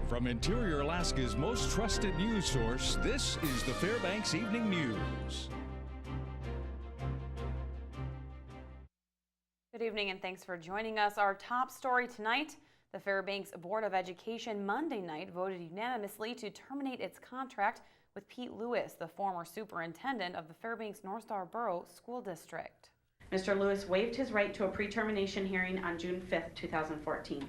From Interior Alaska's most trusted news source, this is the Fbx Evening News. Good evening and thanks for joining us. Our top story tonight, the Fairbanks Board of Education Monday night voted unanimously to terminate its contract with Pete Lewis, the former superintendent of the Fairbanks North Star Borough School District. Mr. Lewis waived his right to a pre-termination hearing on June 5th, 2014.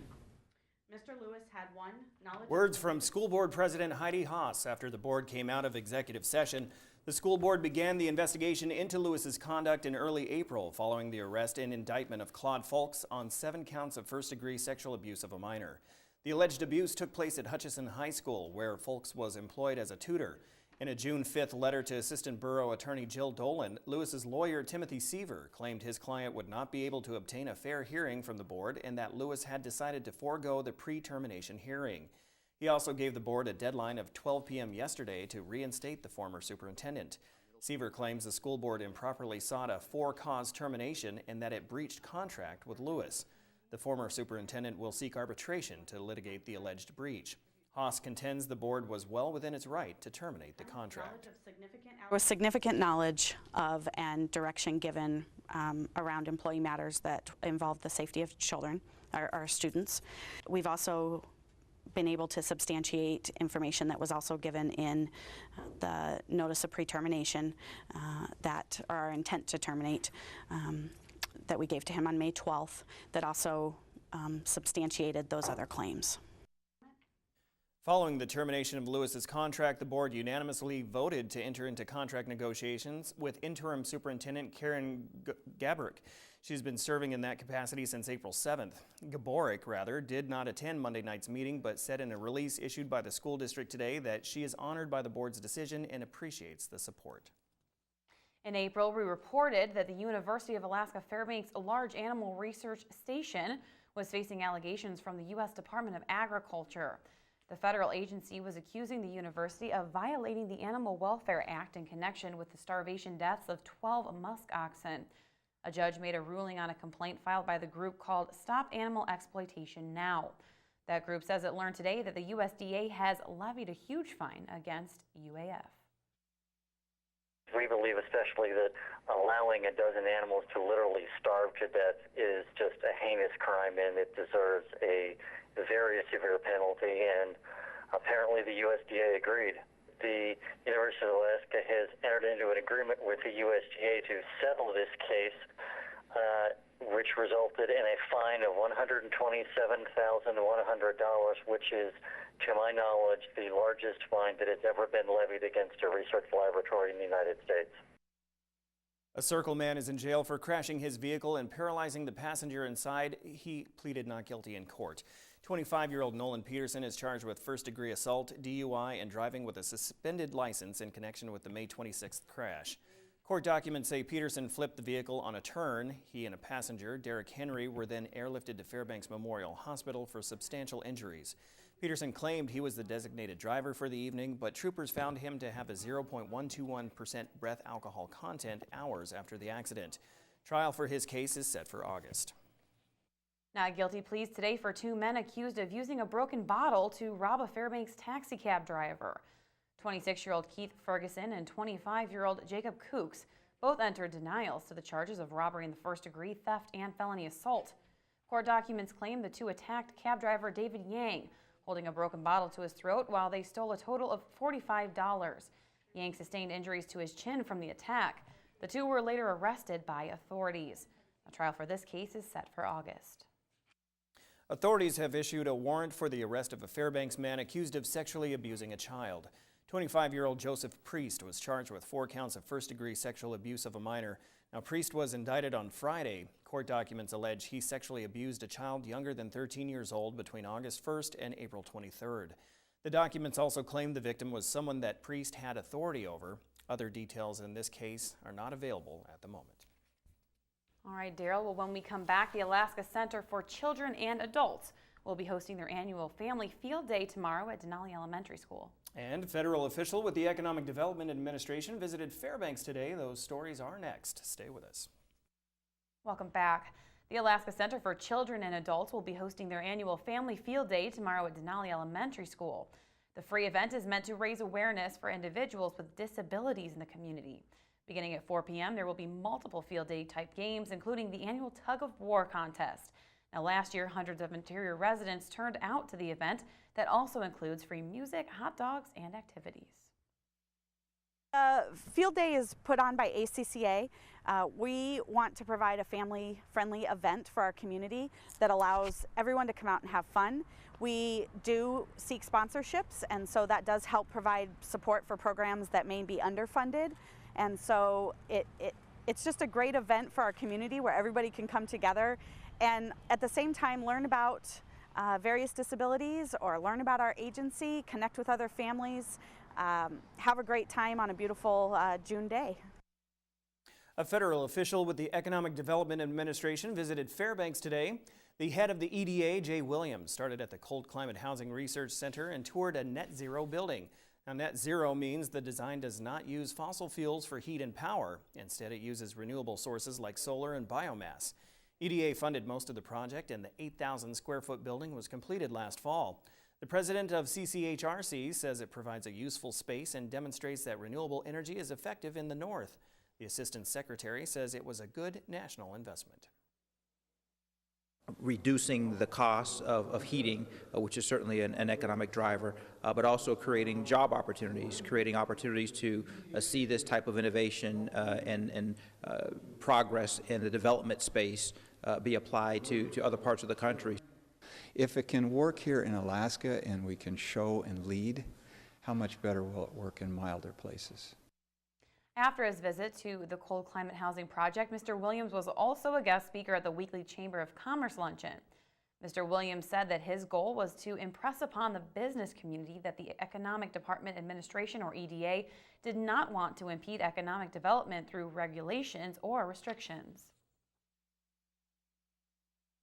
Mr. Lewis had one knowledge. Words from School Board President Heidi Haas after the board came out of executive session. The school board began the investigation into Lewis's conduct in early April following the arrest and indictment of Claude Fulks on 7 counts of first-degree sexual abuse of a minor. The alleged abuse took place at Hutchison High School, where Fulks was employed as a tutor. In a June 5th letter to Assistant Borough Attorney Jill Dolan, Lewis's lawyer Timothy Seaver claimed his client would not be able to obtain a fair hearing from the board and that Lewis had decided to forego the pre-termination hearing. He also gave the board a deadline of 12 p.m. yesterday to reinstate the former superintendent. Seaver claims the school board improperly sought a for-cause termination and that it breached contract with Lewis. The former superintendent will seek arbitration to litigate the alleged breach. Haas contends the board was well within its right to terminate the contract. There was significant knowledge of and direction given around employee matters that involve the safety of children, our students. We've also been able to substantiate information that was also given in the notice of pre-termination that our intent to terminate that we gave to him on May 12th that also substantiated those other claims. Following the termination of Lewis's contract, the board unanimously voted to enter into contract negotiations with interim superintendent Karen Gabrick. She's been serving in that capacity since April 7th. Gabrick, did not attend Monday night's meeting, but said in a release issued by the school district today that she is honored by the board's decision and appreciates the support. In April, we reported that the University of Alaska Fairbanks Large Animal Research Station was facing allegations from the U.S. Department of Agriculture. The federal agency was accusing the university of violating the Animal Welfare Act in connection with the starvation deaths of 12 musk oxen. A judge made a ruling on a complaint filed by the group called Stop Animal Exploitation Now. That group says it learned today that the USDA has levied a huge fine against UAF. We believe especially that allowing a dozen animals to literally starve to death is just a heinous crime and it deserves a very severe penalty, and apparently the USDA agreed. The University of Alaska has entered into an agreement with the USDA to settle this case, which resulted in a fine of $127,100, which is, to my knowledge, the largest fine that has ever been levied against a research laboratory in the United States. A Circle man is in jail for crashing his vehicle and paralyzing the passenger inside. He pleaded not guilty in court. 25-year-old Nolan Peterson is charged with first-degree assault, DUI, and driving with a suspended license in connection with the May 26th crash. Court documents say Peterson flipped the vehicle on a turn. He and a passenger, Derek Henry, were then airlifted to Fairbanks Memorial Hospital for substantial injuries. Peterson claimed he was the designated driver for the evening, but troopers found him to have a 0.121% breath alcohol content hours after the accident. Trial for his case is set for August. Not guilty pleas today for 2 men accused of using a broken bottle to rob a Fairbanks taxi cab driver. 26-year-old Keith Ferguson and 25-year-old Jacob Kooks both entered denials to the charges of robbery in the first degree, theft, and felony assault. Court documents claim the two attacked cab driver David Yang, holding a broken bottle to his throat while they stole a total of $45. Yang sustained injuries to his chin from the attack. The two were later arrested by authorities. A trial for this case is set for August. Authorities have issued a warrant for the arrest of a Fairbanks man accused of sexually abusing a child. 25-year-old Joseph Priest was charged with 4 counts of first-degree sexual abuse of a minor. Now, Priest was indicted on Friday. Court documents allege he sexually abused a child younger than 13 years old between August 1st and April 23rd. The documents also claim the victim was someone that Priest had authority over. Other details in this case are not available at the moment. All right, Daryl. Well, when we come back, the Alaska Center for Children and Adults will be hosting their annual Family Field Day tomorrow at Denali Elementary School. And a federal official with the Economic Development Administration visited Fairbanks today. Those stories are next. Stay with us. Welcome back. The Alaska Center for Children and Adults will be hosting their annual Family Field Day tomorrow at Denali Elementary School. The free event is meant to raise awareness for individuals with disabilities in the community. Beginning at 4 p.m., there will be multiple field day type games, including the annual tug of war contest. Now, last year, hundreds of interior residents turned out to the event that also includes free music, hot dogs, and activities. Field Day is put on by ACCA. We want to provide a family-friendly event for our community that allows everyone to come out and have fun. We do seek sponsorships, and so that does help provide support for programs that may be underfunded. And so it's just a great event for our community where everybody can come together and at the same time learn about various disabilities or learn about our agency, connect with other families, have a great time on a beautiful June day. A federal official with the Economic Development Administration visited Fairbanks today. The head of the EDA, Jay Williams, started at the Cold Climate Housing Research Center and toured a net zero building. Now, net zero means the design does not use fossil fuels for heat and power. Instead, it uses renewable sources like solar and biomass. EDA funded most of the project, and the 8,000 square foot building was completed last fall. The president of CCHRC says it provides a useful space and demonstrates that renewable energy is effective in the north. The assistant secretary says it was a good national investment. Reducing the cost of heating, which is certainly an economic driver, but also creating job opportunities, creating opportunities to see this type of innovation and progress in the development space be applied to other parts of the country. If it can work here in Alaska and we can show and lead, how much better will it work in milder places? After his visit to the Cold Climate Housing Project, Mr. Williams was also a guest speaker at the weekly Chamber of Commerce luncheon. Mr. Williams said that his goal was to impress upon the business community that the Economic Department Administration, or EDA, did not want to impede economic development through regulations or restrictions.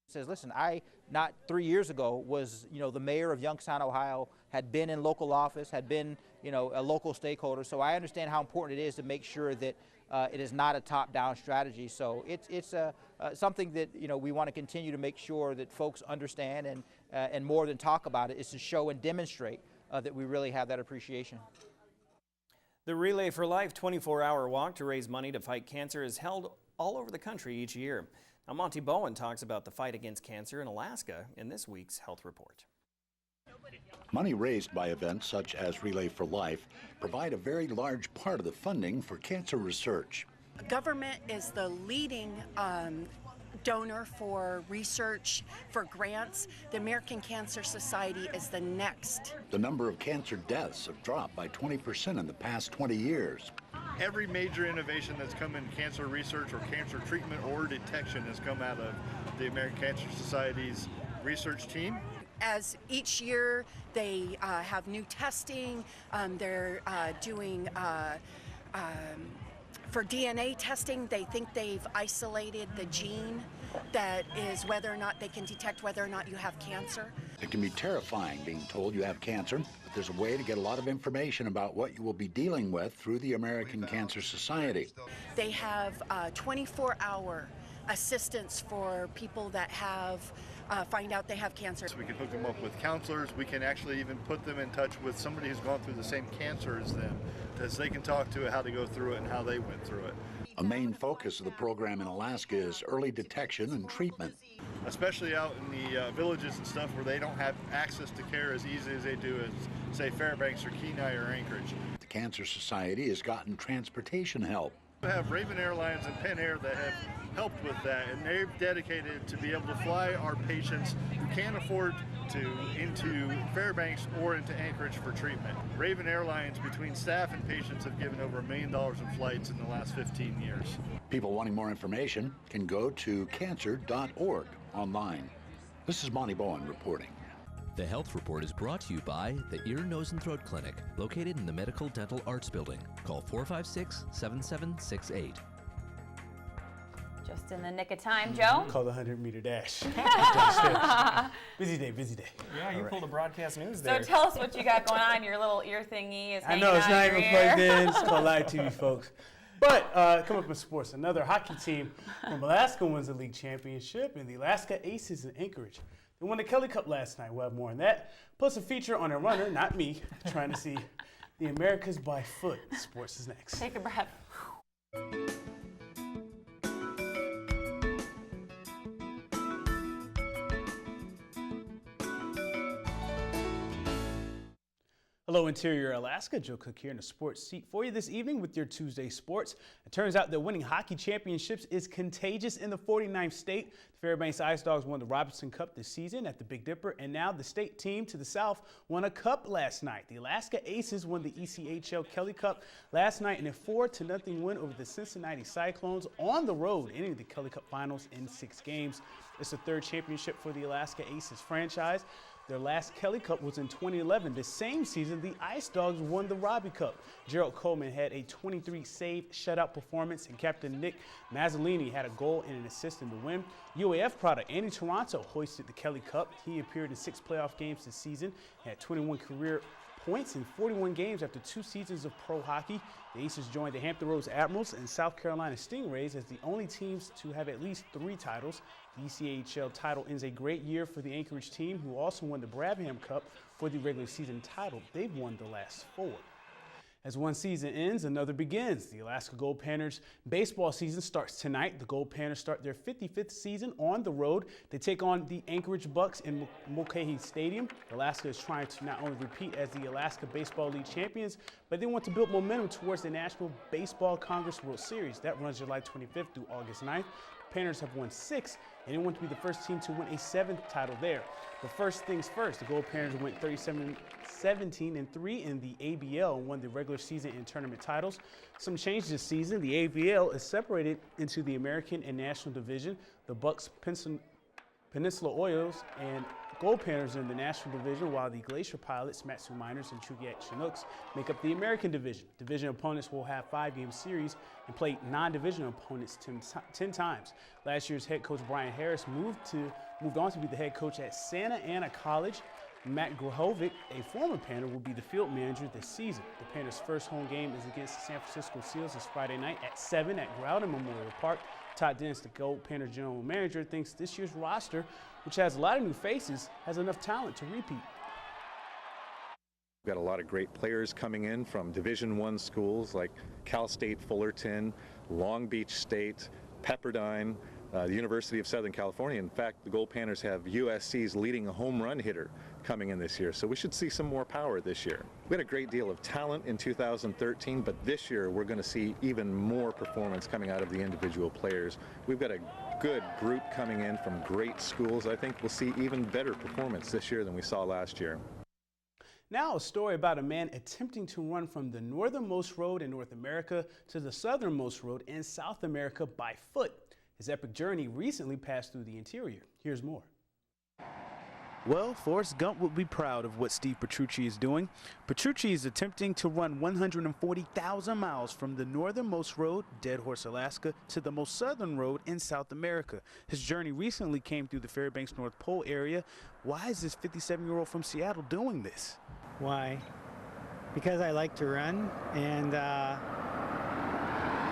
Says, listen, I, not 3 years ago, was, the mayor of Youngstown, Ohio, had been in local office, had been, a local stakeholder. So I understand how important it is to make sure that it is not a top-down strategy. So it's something that, we want to continue to make sure that folks understand, and more than talk about it, is to show and demonstrate that we really have that appreciation. The Relay for Life 24-hour walk to raise money to fight cancer is held all over the country each year. Now, Monty Bowen talks about the fight against cancer in Alaska in this week's Health Report. Money raised by events such as Relay for Life provide a very large part of the funding for cancer research. Government is the leading donor for research, for grants. The American Cancer Society is the next. The number of cancer deaths have dropped by 20% in the past 20 years. Every major innovation that's come in cancer research or cancer treatment or detection has come out of the American Cancer Society's research team. As each year they have new testing, they're doing for DNA testing, they think they've isolated the gene that is whether or not they can detect whether or not you have cancer. It can be terrifying being told you have cancer, but there's a way to get a lot of information about what you will be dealing with through the American Cancer Society. They have 24-hour assistance for people that have find out they have cancer. So we can hook them up with counselors. We can actually even put them in touch with somebody who's gone through the same cancer as them, because they can talk to how to go through it and how they went through it. A main focus of the program in Alaska is early detection and treatment. Especially out in the villages and stuff where they don't have access to care as easy as they do as, say, Fairbanks or Kenai or Anchorage. The Cancer Society has gotten transportation help. We have Raven Airlines and Penn Air that have helped with that, and they're dedicated to be able to fly our patients who can't afford to into Fairbanks or into Anchorage for treatment. Raven Airlines, between staff and patients, have given over $1 million in flights in the last 15 years. People wanting more information can go to cancer.org online. This is Monty Bowen reporting. The Health Report is brought to you by the Ear, Nose, and Throat Clinic, located in the Medical Dental Arts Building. Call 456-7768. Just in the nick of time, Joe. Call the 100-meter dash. Busy day, busy day. Yeah, you pulled the broadcast news there. So tell us what you got going on. Your little ear thingy is hanging I know, it's out not your even ear. plugged in. It's called live TV, folks. But come up in sports, another hockey team from Alaska wins the league championship, and the Alaska Aces in Anchorage. They won the Kelly Cup last night. We'll have more on that. Plus a feature on a runner, not me, trying to see the Americas by foot. Sports is next. Take a breath. Hello, Interior Alaska. Joe Cook here in the sports seat for you this evening with your Tuesday sports. It turns out that winning hockey championships is contagious in the 49th state. The Fairbanks Ice Dogs won the Robinson Cup this season at the Big Dipper, and now the state team to the south won a cup last night. The Alaska Aces won the ECHL Kelly Cup last night in a 4-0 win over the Cincinnati Cyclones on the road, ending the Kelly Cup finals in 6 games. It's the 3rd championship for the Alaska Aces franchise. Their last Kelly Cup was in 2011. The same season, the Ice Dogs won the Robbie Cup. Gerald Coleman had a 23-save shutout performance, and Captain Nick Mazzolini had a goal and an assist in the win. UAF product Andy Toronto hoisted the Kelly Cup. He appeared in 6 playoff games this season, had 21 career points in 41 games after 2 seasons of pro hockey. The Aces joined the Hampton Roads Admirals and South Carolina Stingrays as the only teams to have at least 3 titles. The ECHL title ends a great year for the Anchorage team, who also won the Brabham Cup for the regular season title. They've won the last 4. As one season ends, another begins. The Alaska Gold Panthers baseball season starts tonight. The Gold Panthers start their 55th season on the road. They take on the Anchorage Bucks in Mulcahy Stadium. Alaska is trying to not only repeat as the Alaska Baseball League champions, but they want to build momentum towards the National Baseball Congress World Series. That runs July 25th through August 9th. The Panthers have won 6, and they want to be the first team to win a 7th title there. But first things first, the Gold Panthers went 37-17-3 in the ABL and won the regular season and tournament titles. Some changes this season. The ABL is separated into the American and National Division. The Bucks, Peninsula Oils, and Gold Panthers in the National Division, while the Glacier Pilots, Matsu Miners, and Chugiak Chinooks make up the American Division. Division opponents will have 5-game series and play non-division opponents 10 times. Last year's head coach Brian Harris moved on to be the head coach at Santa Ana College. Matt Grahovic, a former Panther, will be the field manager this season. The Panthers' first home game is against the San Francisco Seals this Friday night at 7 at Groudon Memorial Park. Todd Dennis, the Gold Panther general manager, thinks this year's roster, which has a lot of new faces, has enough talent to repeat. We've got a lot of great players coming in from Division I schools like Cal State Fullerton, Long Beach State, Pepperdine, the University of Southern California. In fact, the Gold Panthers have USC's leading home run hitter coming in this year, so we should see some more power this year. We had a great deal of talent in 2013, but this year we're going to see even more performance coming out of the individual players. We've got a good group coming in from great schools. I think we'll see even better performance this year than we saw last year. Now a story about a man attempting to run from the northernmost road in North America to the southernmost road in South America by foot. His epic journey recently passed through the interior. Here's more. Well, Forrest Gump would be proud of what Steve Petrucci is doing. Petrucci is attempting to run 140,000 miles from the northernmost road, Dead Horse, Alaska, to the most southern road in South America. His journey recently came through the Fairbanks North Pole area. Why is this 57-year-old from Seattle doing this? Why? Because I like to run, and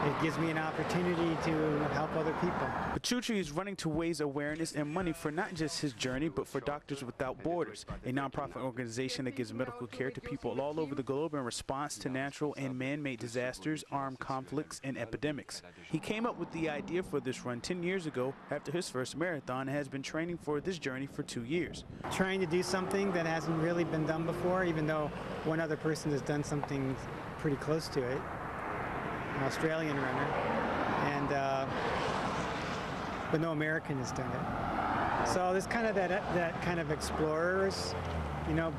it gives me an opportunity to help other people. Petrucci is running to raise awareness and money for not just his journey, but for Doctors Without Borders, a nonprofit organization that gives medical care to people all over the globe in response to natural and man-made disasters, armed conflicts, and epidemics. He came up with the idea for this run 10 years ago after his first marathon and has been training for this journey for 2 years. Trying to do something that hasn't really been done before, even though one other person has done something pretty close to it. An Australian runner, and but no American has done it. So there's kind of that kind of explorer's,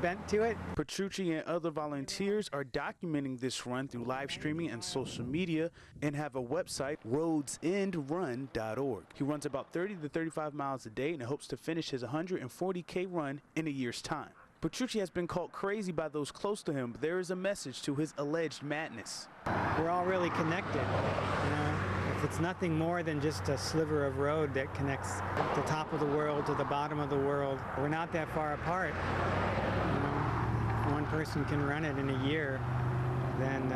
bent to it. Petrucci and other volunteers are documenting this run through live streaming and social media and have a website, roadsendrun.org. He runs about 30 to 35 miles a day and hopes to finish his 140K run in a year's time. Petrucci has been called crazy by those close to him, but there is a message to his alleged madness. We're all really connected. If it's nothing more than just a sliver of road that connects the top of the world to the bottom of the world, we're not that far apart. If one person can run it in a year, then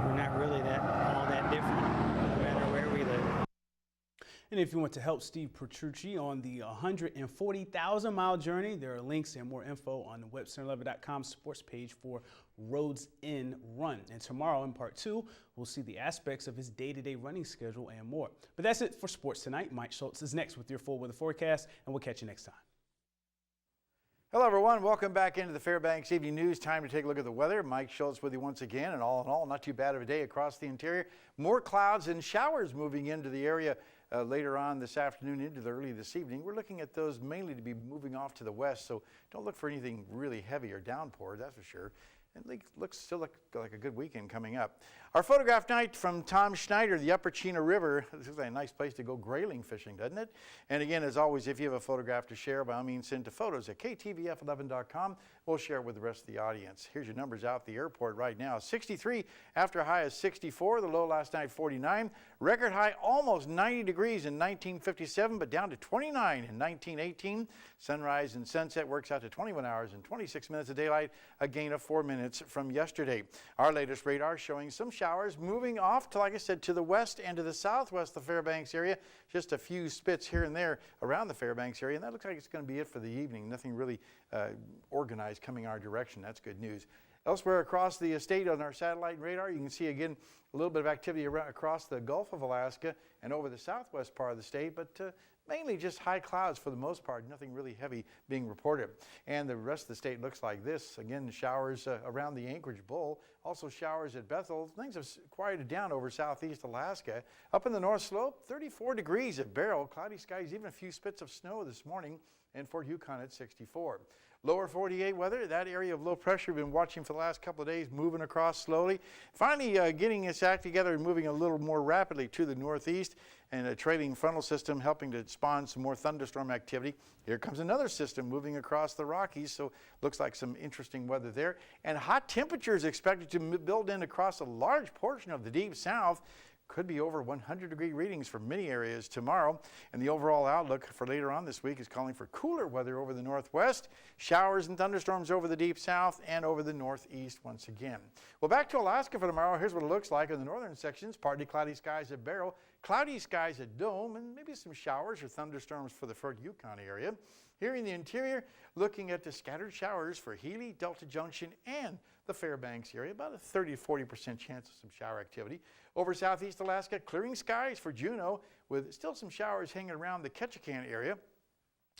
we're not really all that different, no matter where we live. And if you want to help Steve Petrucci on the 140,000-mile journey, there are links and more info on the Webster11.com sports page for Roads in Run. And tomorrow in part 2, we'll see the aspects of his day-to-day running schedule and more. But that's it for sports tonight. Mike Schultz is next with your full weather forecast, and we'll catch you next time. Hello, everyone. Welcome back into the Fairbanks Evening News. Time to take a look at the weather. Mike Schultz with you once again. And all in all, not too bad of a day across the interior. More clouds and showers moving into the area later on this afternoon into the early this evening. We're looking at those mainly to be moving off to the west, so don't look for anything really heavy or downpour, that's for sure. And still look like a good weekend coming up. Our photograph night from Tom Schneider, the Upper Chena River. This is a nice place to go grayling fishing, doesn't it? And again, as always, if you have a photograph to share, by all means, send to photos@ktvf11.com. We'll share it with the rest of the audience. Here's your numbers out at the airport right now. 63 after a high of 64. The low last night, 49. Record high almost 90 degrees in 1957, but down to 29 in 1918. Sunrise and sunset works out to 21 hours and 26 minutes of daylight, a gain of 4 minutes from yesterday. Our latest radar showing some showers moving off to, like I said, to the west and to the southwest of the Fairbanks area. Just a few spits here and there around the Fairbanks area, and that looks like it's going to be it for the evening. Nothing really organized coming our direction. That's good news. Elsewhere across the state on our satellite and radar, you can see again a little bit of activity across the Gulf of Alaska and over the southwest part of the state, but mainly just high clouds for the most part, nothing really heavy being reported. And the rest of the state looks like this. Again, showers around the Anchorage Bowl, also showers at Bethel. Things have quieted down over southeast Alaska. Up in the North Slope, 34 degrees at Barrow. Cloudy skies, even a few spits of snow this morning, and Fort Yukon at 64. Lower 48 weather, that area of low pressure we've been watching for the last couple of days, moving across slowly. Finally getting its act together and moving a little more rapidly to the northeast, and a trailing frontal system helping to spawn some more thunderstorm activity. Here comes another system moving across the Rockies, so looks like some interesting weather there. And hot temperatures expected to build in across a large portion of the deep south. Could be over 100-degree readings for many areas tomorrow. And the overall outlook for later on this week is calling for cooler weather over the northwest, showers and thunderstorms over the deep south and over the northeast once again. Well, back to Alaska for tomorrow. Here's what it looks like in the northern sections. Partly cloudy skies at Barrow, cloudy skies at Dome, and maybe some showers or thunderstorms for the Fort Yukon area. Here in the interior, looking at the scattered showers for Healy, Delta Junction, and the Fairbanks area, about a 30 to 40% chance of some shower activity. Over southeast Alaska, clearing skies for Juneau, with still some showers hanging around the Ketchikan area.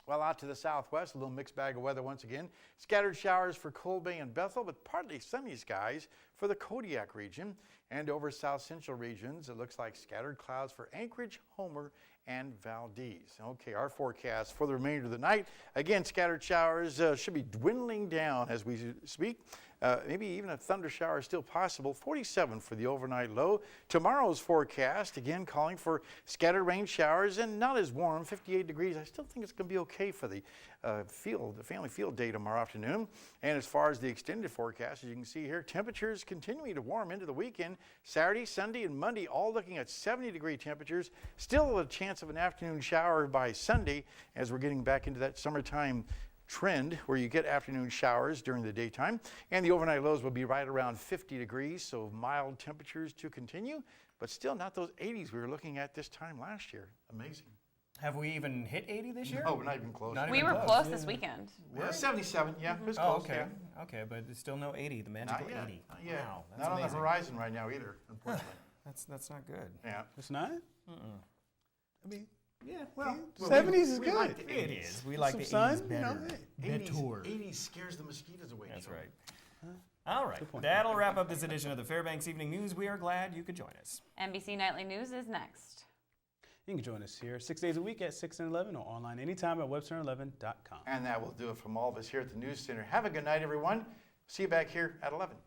Well, out to the southwest, a little mixed bag of weather once again. Scattered showers for Cold Bay and Bethel, but partly sunny skies for the Kodiak region. And over south central regions, it looks like scattered clouds for Anchorage, Homer, and Valdez. Okay, our forecast for the remainder of the night. Again, scattered showers should be dwindling down as we speak. Maybe even a thunder shower still possible. 47 for the overnight low. Tomorrow's forecast, again, calling for scattered rain showers and not as warm, 58 degrees. I still think it's going to be okay for the family field day tomorrow afternoon. And as far as the extended forecast, as you can see here, temperatures continuing to warm into the weekend. Saturday, Sunday, and Monday, all looking at 70-degree temperatures. Still a chance of an afternoon shower by Sunday as we're getting back into that summertime trend where you get afternoon showers during the daytime. And the overnight lows will be right around 50 degrees, so mild temperatures to continue, but still not those 80s we were looking at this time last year. Amazing. Have we even hit 80 this year? No, we're not even close. We were close this weekend. Yeah, 77, yeah, it was close. Oh, okay. Yeah. Okay, but there's still no 80, the magical 80. Not yet. Wow, that's not amazing. on the horizon right now either, unfortunately. That's not good. Yeah. It's not? I mean, yeah, well, 70s is good. Like the 80s. It is. We like Some the 80s sun, better. you know, 80s scares the mosquitoes away. That's right. All right, that'll wrap up this edition of the Fairbanks Evening News. We are glad you could join us. NBC Nightly News is next. You can join us here 6 days a week at 6 and 11 or online anytime at Webster11.com. And that will do it from all of us here at the News Center. Have a good night, everyone. See you back here at 11.